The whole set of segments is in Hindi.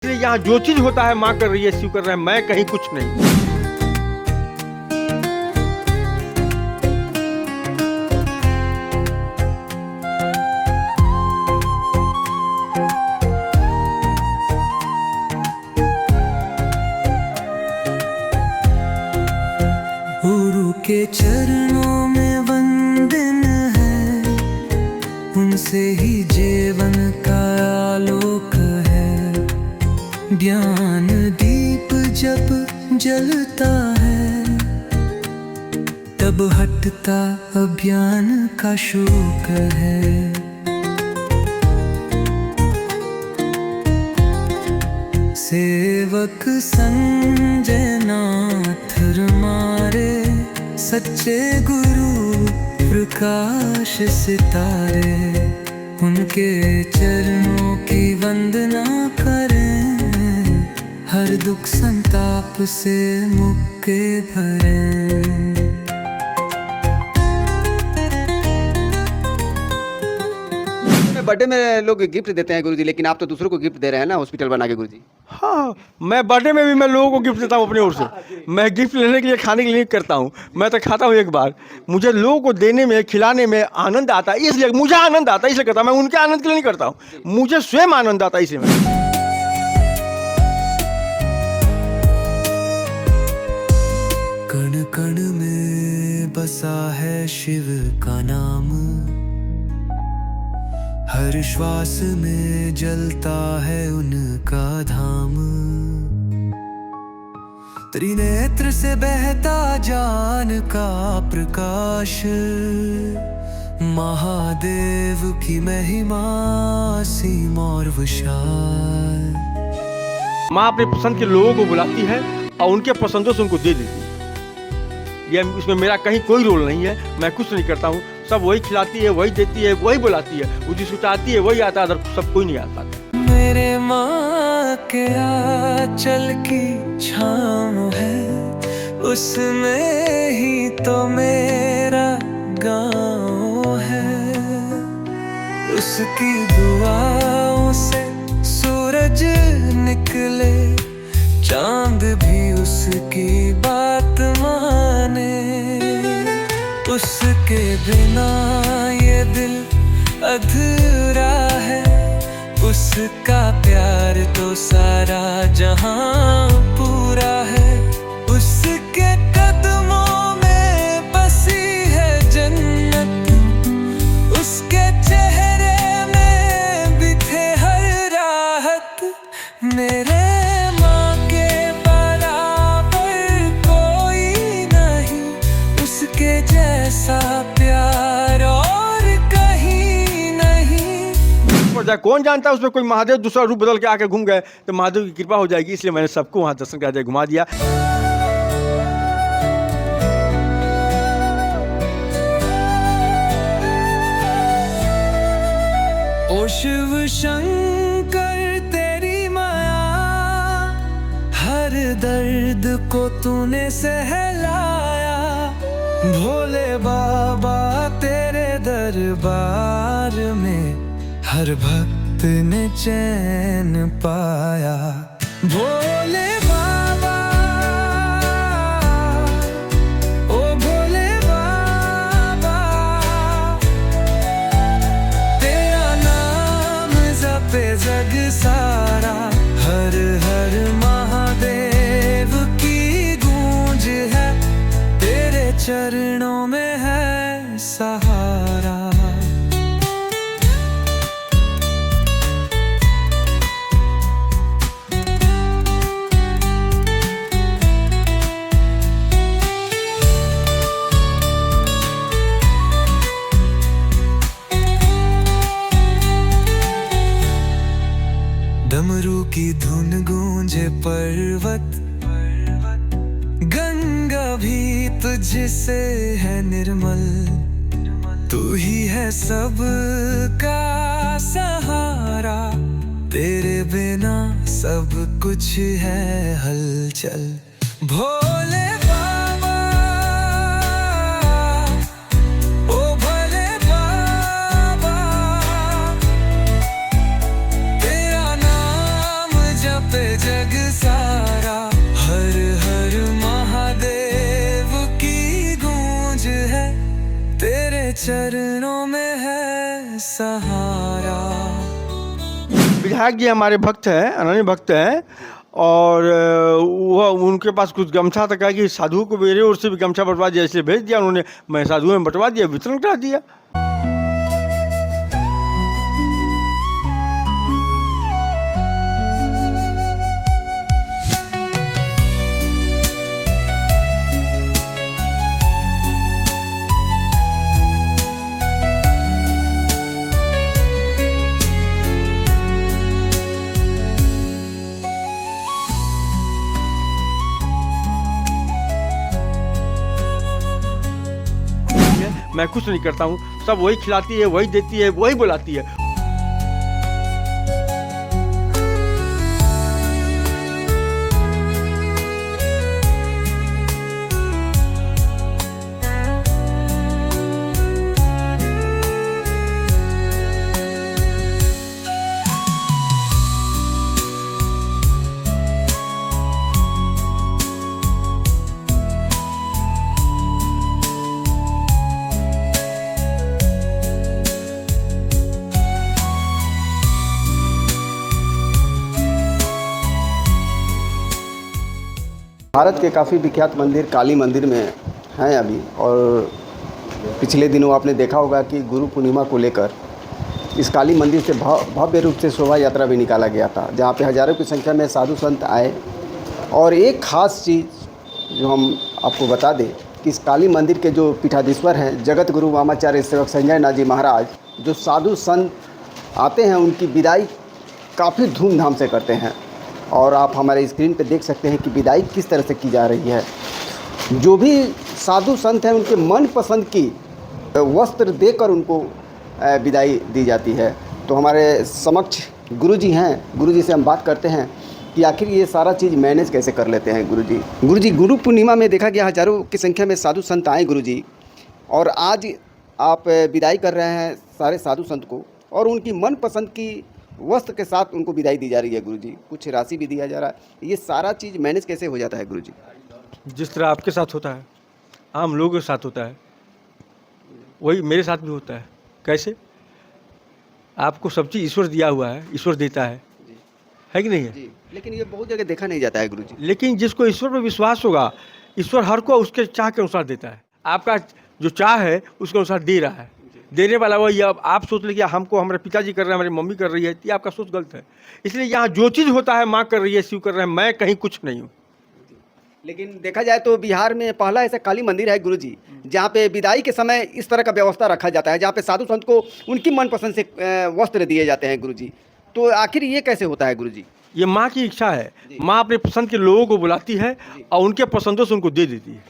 यहाँ जो चीज होता है माँ कर रही है, शिव कर रहा है, मैं कहीं कुछ नहीं। गुरु के चरणों में वंदन है, उनसे ही जीवन का आलोक है। ज्ञान दीप जब जलता है, तब हटता अज्ञान का शोक है। सेवक संजय नाथ हमारे, सच्चे गुरु प्रकाश सितारे। उनके चरणों की वंदना करें, हर दुख संताप से मुक्ति भरें। बर्थडे में लोग गिफ्ट देते हैं गुरुजी, लेकिन आप तो दूसरों को गिफ्ट दे रहे हैं ना, हॉस्पिटल बना के गुरुजी। हाँ, मैं बर्थडे में भी मैं लोगों को गिफ्ट देता हूँ अपनी ओर से। मैं गिफ्ट लेने के लिए, खाने के लिए नहीं करता हूँ, मैं तो खाता हूँ एक बार। मुझे लोगों को देने में, खिलाने में आनंद आता है, इसलिए मुझे आनंद आता है, इसलिए करता हूँ। मैं उनके आनंद के लिए नहीं करता हूँ, मुझे स्वयं आनंद आता है, इसलिए मैं। कण कण में बसा है शिव का नाम, हर श्वास में जलता है उनका धाम। त्रिनेत्र से बहता ज्ञान का प्रकाश, महादेव की महिमा असीम और विशाल। माँ अपने पसंद के लोगों को बुलाती है और उनके पसंदों से उनको दे देती है। ये इसमें मेरा कहीं कोई रोल नहीं है, मैं कुछ नहीं करता हूँ। सब वही खिलाती है, वही देती है, वही बुलाती है। वो जिसको चाहती है वही आता है, अदर सब कोई नहीं आता। मेरे माँ के आंचल की छाँव है, उसमें ही तो मेरा गाँव है। उसकी दुआओं से सूरज निकले, चांद भी उसकी बात माने। उसके बिना ये दिल अधूरा है, उसका प्यार तो सारा जहां पूरा है। उसके कदमों में बसी है जन्नत, उसके चेहरे में बिथे हर राहत। मेरे माँ के बराबर कोई नहीं, उसके जैसा प्यार और कहीं नहीं। कौन जानता है उसमें कोई महादेव दूसरा रूप बदल के आके घूम गए तो महादेव की कृपा हो जाएगी, इसलिए मैंने सबको वहां दर्शन करा दिया, घुमा दिया। ओ शिव शंकर तेरी माया, हर दर्द को तूने सहलाया। भोले बाबा तेरे दरबार में, हर भक्त ने चैन पाया। भोले बाबा, ओ भोले बाबा, तेरा नाम जपे जग सारा। हर हर महादेव की गूंज है, तेरे चरणों में है सहारा। डमरू की धुन गूंजे पर्वत, गंगा भी तुझसे है निर्मल। तू ही है सबका सहारा, तेरे बिना सब कुछ है हलचल। भोले बाबा, ओ भोले बाबा, तेरा नाम जप जग सारा हर हर महादेव की गूंज है, तेरे चरणों में है सहारा। विधायक जी हमारे भक्त हैं, अनन्य भक्त हैं, और वह उनके पास कुछ गमछा तक है कि साधुओं को मेरे ओर से भी गमछा बंटवा दिया, इसलिए भेज दिया उन्होंने। मैं साधुओं में बंटवा दिया, वितरण करा दिया। मैं कुछ नहीं करता हूँ, सब वही खिलाती है, वही देती है, वही बुलाती है। भारत के काफ़ी विख्यात मंदिर काली मंदिर में हैं अभी, और पिछले दिनों आपने देखा होगा कि गुरु पूर्णिमा को लेकर इस काली मंदिर से भव्य रूप से शोभा यात्रा भी निकाला गया था, जहाँ पे हज़ारों की संख्या में साधु संत आए। और एक ख़ास चीज़ जो हम आपको बता दें कि इस काली मंदिर के जो पीठाधीश्वर हैं जगत गुरु वामाचार्य सेवक संजय नाथ जी महाराज, जो साधु संत आते हैं उनकी विदाई काफ़ी धूमधाम से करते हैं। और आप हमारे स्क्रीन पे देख सकते हैं कि विदाई किस तरह से की जा रही है। जो भी साधु संत हैं उनके मन पसंद की वस्त्र देकर उनको विदाई दी जाती है। तो हमारे समक्ष गुरुजी हैं, गुरुजी से हम बात करते हैं कि आखिर ये सारा चीज़ मैनेज कैसे कर लेते हैं गुरुजी। गुरुजी, गुरु पूर्णिमा में देखा गया हज़ारों की संख्या में साधु संत आए गुरुजी, और आज आप विदाई कर रहे हैं सारे साधु संत को, और उनकी मन पसंद की वस्त्र के साथ उनको विदाई दी जा रही है गुरुजी, कुछ राशि भी दिया जा रहा है। ये सारा चीज़ मैनेज कैसे हो जाता है गुरुजी? जिस तरह आपके साथ होता है, आम लोगों के साथ होता है, वही मेरे साथ भी होता है। कैसे? आपको सब चीज़ ईश्वर दिया हुआ है, ईश्वर देता है कि नहीं है? जी, लेकिन ये बहुत जगह देखा नहीं जाता है गुरुजी। लेकिन जिसको ईश्वर पर विश्वास होगा, ईश्वर हर को उसके चाह के अनुसार देता है। आपका जो चाह है उसके अनुसार दे रहा है, देने वाला वही। अब आप सोच लीजिए हमको हमारे पिताजी कर रहे हैं, हमारी मम्मी कर रही है, ये आपका सोच गलत है। इसलिए यहाँ जो चीज़ होता है माँ कर रही है, शिव कर रहे हैं, मैं कहीं कुछ नहीं हूँ। लेकिन देखा जाए तो बिहार में पहला ऐसा काली मंदिर है गुरुजी, जहाँ पे विदाई के समय इस तरह का व्यवस्था रखा जाता है, जहाँ पे साधु संत को उनकी मनपसंद से वस्त्र दिए जाते हैं गुरुजी। तो आखिर ये कैसे होता है गुरुजी? ये माँ की इच्छा है। माँ अपने पसंद के लोगों को बुलाती है और उनके पसंदों से उनको दे देती है।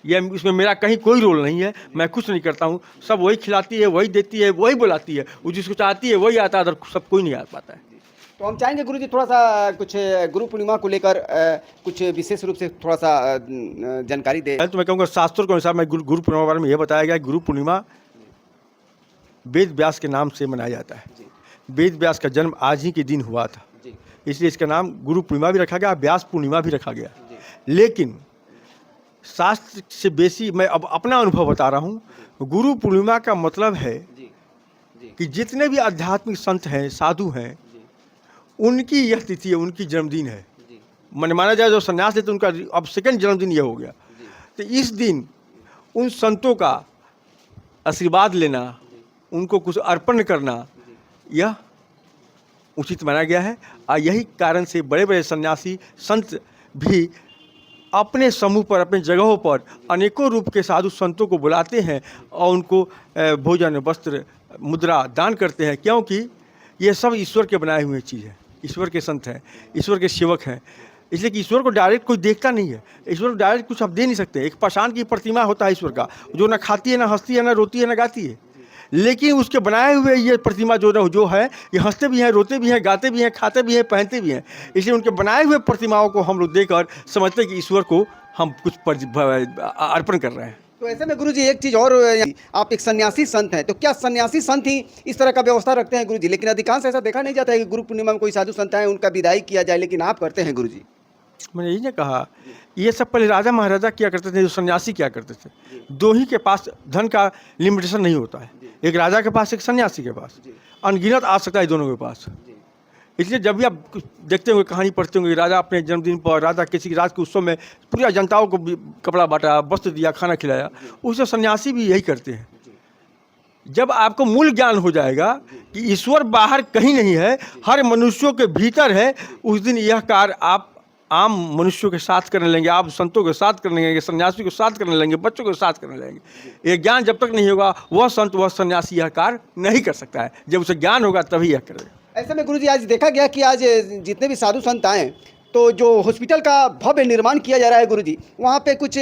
ये इसमें मेरा कहीं कोई रोल नहीं है, मैं कुछ नहीं करता हूँ। सब वही खिलाती है, वही देती है, वही बुलाती है। वो जिसको चाहती है वही आता है, अदर सब कोई नहीं आ पाता है। तो हम चाहेंगे गुरुजी थोड़ा सा कुछ गुरु पूर्णिमा को लेकर कुछ विशेष रूप से थोड़ा सा जानकारी दे। तो मैं कहूँगा शास्त्रों के अनुसार मैं गुरु पूर्णिमा के बारे में यह बताया गया, गुरु पूर्णिमा वेद व्यास के नाम से मनाया जाता है। वेद व्यास का जन्म आज ही के दिन हुआ था, इसलिए इसका नाम गुरु पूर्णिमा भी रखा गया, व्यास पूर्णिमा भी रखा गया। लेकिन शास्त्र से बेसी मैं अब अपना अनुभव बता रहा हूँ। गुरु पूर्णिमा का मतलब है कि जितने भी आध्यात्मिक संत हैं, साधु हैं, उनकी यह तिथि है, उनकी जन्मदिन है। मन माना जाए जो संन्यास लेते उनका अब सेकंड जन्मदिन यह हो गया। तो इस दिन उन संतों का आशीर्वाद लेना, उनको कुछ अर्पण करना, यह उचित माना गया है। और यही कारण से बड़े बड़े सन्यासी संत भी अपने समूह पर, अपने जगहों पर अनेकों रूप के साधु संतों को बुलाते हैं और उनको भोजन, वस्त्र, मुद्रा दान करते हैं, क्योंकि ये सब ईश्वर के बनाए हुए चीज़ है। ईश्वर के संत हैं, ईश्वर के सेवक हैं। इसलिए कि ईश्वर को डायरेक्ट कोई देखता नहीं है, ईश्वर को डायरेक्ट कुछ आप दे नहीं सकते। एक पाषाण की प्रतिमा होता है ईश्वर का, जो ना खाती है, ना हंसती है, ना रोती है, ना गाती है। लेकिन उसके बनाए हुए ये प्रतिमा जो है, ये हंसते भी हैं, रोते भी हैं, गाते भी हैं, खाते भी हैं, पहनते भी हैं। इसलिए उनके बनाए हुए प्रतिमाओं को हम लोग देखकर समझते हैं कि ईश्वर को हम कुछ अर्पण कर रहे हैं। तो ऐसे में गुरुजी एक चीज़ और, आप एक सन्यासी संत हैं, तो क्या सन्यासी संत ही इस तरह का व्यवस्था रखते हैं गुरुजी? लेकिन अधिकांश ऐसा देखा नहीं जाता है कि गुरु पूर्णिमा में कोई साधु संत आए उनका विदाई किया जाए, लेकिन आप करते हैं गुरुजी। मैंने यही ना कहा, ये सब पहले राजा महाराजा किया करते थे, जो सन्यासी किया करते थे। दो ही के पास धन का लिमिटेशन नहीं होता है, एक राजा के पास, एक सन्यासी के पास। अनगिनत आ सकता है दोनों के पास। इसलिए जब भी आप कुछ देखते होंगे, कहानी पढ़ते होंगे, राजा अपने जन्मदिन पर, राजा किसी राज के उत्सव में पूरी जनताओं को भी कपड़ा बांटा, वस्त्र दिया, खाना खिलाया, उससे सन्यासी भी यही करते हैं। जब आपको मूल ज्ञान हो जाएगा कि ईश्वर बाहर कहीं नहीं है, हर मनुष्यों के भीतर है, उस दिन यह कार्य आप आम मनुष्यों के साथ करने लेंगे, आप संतों के साथ करने लेंगे, सन्यासी के साथ करने लेंगे, बच्चों के साथ करने लेंगे। ये ज्ञान जब तक नहीं होगा, वह संत, वह सन्यासी यह कार्य नहीं कर सकता है। जब उसे ज्ञान होगा तभी यह करेगा। ऐसे में गुरुजी आज देखा गया कि आज जितने भी साधु संत आए, तो जो हॉस्पिटल का भव्य निर्माण किया जा रहा है गुरुजी, वहाँ पे कुछ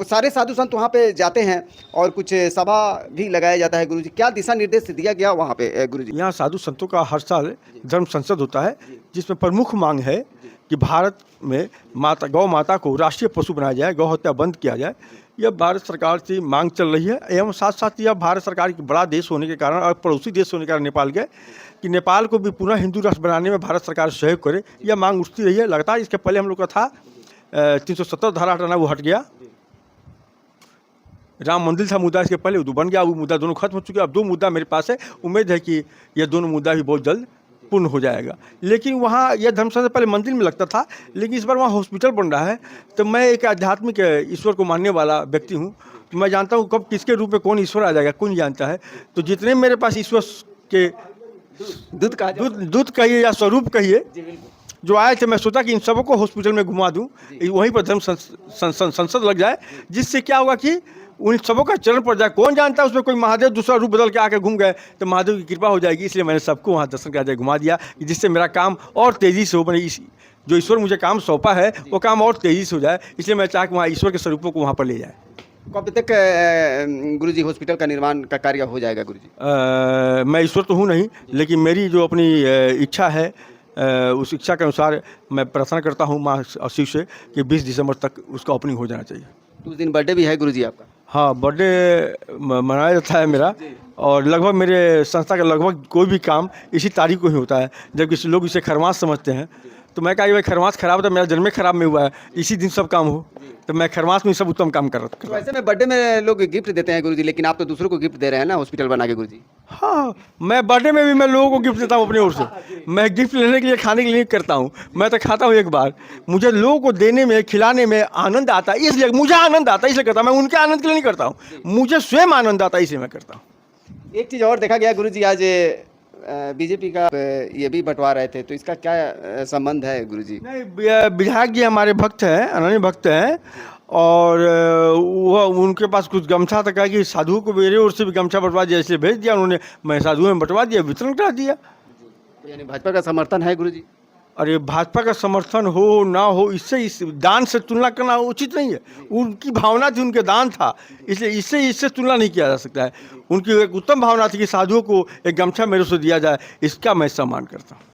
सारे साधु संत वहाँ पे जाते हैं और कुछ सभा भी लगाया जाता है गुरुजी। क्या दिशा निर्देश दिया गया वहाँ पे गुरुजी? यहाँ साधु संतों का हर साल धर्म संसद होता है, जिसमें प्रमुख मांग है कि भारत में गौ माता को राष्ट्रीय पशु बनाया जाए, गौ हत्या बंद किया जाए। यह भारत सरकार से मांग चल रही है, एवं साथ साथ यह भारत सरकार की बड़ा देश होने के कारण और पड़ोसी देश होने के कारण नेपाल के, कि नेपाल को भी पुनः हिंदू राष्ट्र बनाने में भारत सरकार सहयोग करे, यह मांग उठती रही है लगातार। इसके पहले हम लोग का था 370 धारा हटाना, वो हट गया। राम मंदिर था मुद्दा, इसके पहले वो बन गया, वो मुद्दा दोनों खत्म हो चुके हैं। अब दो मुद्दा मेरे पास है, उम्मीद है कि यह दोनों मुद्दा भी बहुत जल्द पूर्ण हो जाएगा। लेकिन वहाँ यह धर्म संसद पहले मंदिर में लगता था, लेकिन इस बार वहाँ हॉस्पिटल बन रहा है। तो मैं एक आध्यात्मिक ईश्वर को मानने वाला व्यक्ति हूँ, तो मैं जानता हूँ कब किसके रूप में कौन ईश्वर आ जाएगा, कौन जानता है। तो जितने मेरे पास ईश्वर के दूध कहिए या स्वरूप कहिए जो आए थे, मैं सोचा कि इन सबको हॉस्पिटल में घुमा दूं, वहीं पर धर्म संसद लग जाए, जिससे क्या होगा कि उन सबों का चरण पड़ जाए। कौन जानता है उसमें कोई महादेव दूसरा रूप बदल के आके घूम गए, तो महादेव की कृपा हो जाएगी। इसलिए मैंने सबको वहाँ दर्शन करा घुमा दिया, जिससे मेरा काम और तेज़ी से हो बने। जो ईश्वर मुझे काम सौंपा है वो काम और तेज़ी से हो जाए, इसलिए मैं चाह कि वहाँ ईश्वर के स्वरूपों को वहाँ पर ले जाए। कब तक गुरुजी हॉस्पिटल का निर्माण का कार्य हो जाएगा गुरुजी? मैं ईश्वर तो हूँ नहीं, लेकिन मेरी जो अपनी इच्छा है, उस इच्छा के अनुसार मैं प्रार्थना करता हूँ माँ शिव से कि 20 दिसंबर तक उसका ओपनिंग हो जाना चाहिए। तो उस दिन बर्थडे भी है गुरुजी आपका? हाँ, बर्थडे मनाया जाता है मेरा, और लगभग मेरे संस्था का लगभग कोई भी काम इसी तारीख को ही होता है। जब किसी लोग इसे खरमास समझते हैं, तो मैं कहा कि भाई खरमास खराब था, मेरा जन्मे खराब में हुआ है, इसी दिन सब काम हो, तो मैं खरमास में सब उत्तम काम कर रहा। तो ऐसे में बर्थडे में लोग गिफ्ट देते हैं गुरुजी, लेकिन आप तो दूसरों को गिफ्ट दे रहे हैं ना हॉस्पिटल बना के गुरुजी। हाँ, मैं बर्थडे में भी मैं लोगों को गिफ्ट देता हूँ अपनी ओर से। मैं गिफ्ट लेने के लिए, खाने के लिए नहीं करता हूँ, मैं तो खाता हूँ एक बार। मुझे लोगों को देने में, खिलाने में आनंद आता है, इसलिए मुझे आनंद आता है, इसलिए करता हूँ। मैं उनके आनंद के लिए नहीं करता हूँ, मुझे स्वयं आनंद आता है, इसलिए मैं करता हूँ। एक चीज़ और देखा गया गुरुजी, आज बीजेपी का ये भी बंटवा रहे थे, तो इसका क्या संबंध है गुरुजी? नहीं, विधायक जी हमारे भक्त हैं, अनन्य भक्त हैं, और वह उनके पास कुछ गमछा था, कहा कि साधुओं को मेरे ओर से भी गमछा बंटवा दिया, इसलिए भेज दिया उन्होंने। मैं साधुओं में बंटवा दिया, वितरण करा दिया। तो यानी भाजपा का समर्थन है गुरुजी? अरे भाजपा का समर्थन हो ना हो, इससे इस दान से तुलना करना उचित नहीं है। उनकी भावना थी, उनके दान था, इसलिए इससे तुलना नहीं किया जा सकता है। उनकी एक उत्तम भावना थी कि साधुओं को एक गमछा मेरे से दिया जाए, इसका मैं सम्मान करता हूँ।